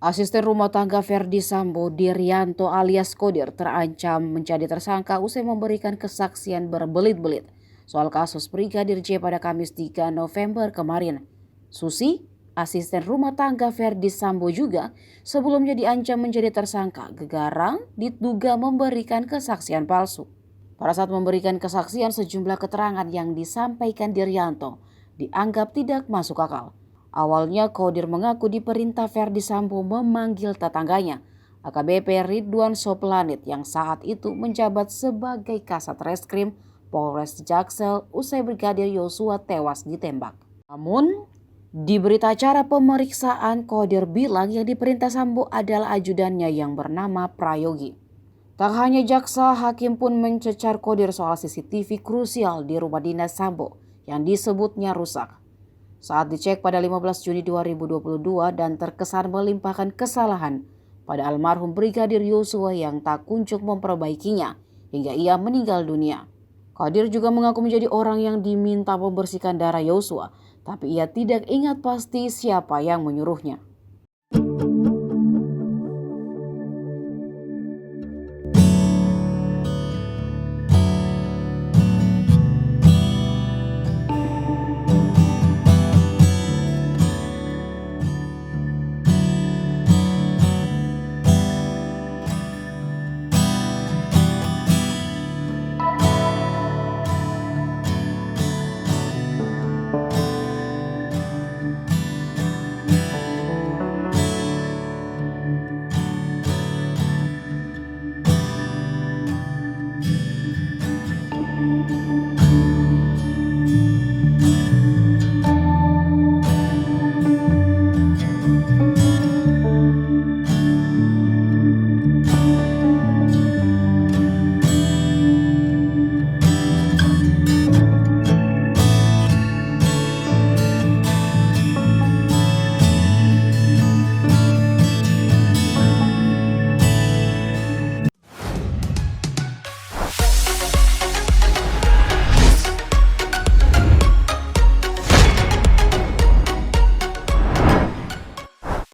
Asisten rumah tangga Verdi Sambo, Diryanto alias Kodir, terancam menjadi tersangka usai memberikan kesaksian berbelit-belit soal kasus Brigadir J pada Kamis 3 November kemarin. Susi, asisten rumah tangga Verdi Sambo juga sebelumnya diancam menjadi tersangka gegarang diduga memberikan kesaksian palsu. Pada saat memberikan kesaksian, sejumlah keterangan yang disampaikan Diryanto dianggap tidak masuk akal. Awalnya Kodir mengaku diperintah Verdi Sambo memanggil tetangganya, AKBP Ridwan Soplanit yang saat itu menjabat sebagai Kasat Reskrim Polres Jaksel usai Brigadir Yosua tewas ditembak. Namun, di berita acara pemeriksaan, Kodir bilang yang diperintah Sambo adalah ajudannya yang bernama Prayogi. Tak hanya jaksa, hakim pun mencecar Kodir soal CCTV krusial di rumah dinas Sambo yang disebutnya rusak. Saat dicek pada 15 Juni 2022 dan terkesan melimpahkan kesalahan pada almarhum Brigadir Yosua yang tak kunjung memperbaikinya hingga ia meninggal dunia. Kodir juga mengaku menjadi orang yang diminta membersihkan darah Yosua, tapi ia tidak ingat pasti siapa yang menyuruhnya.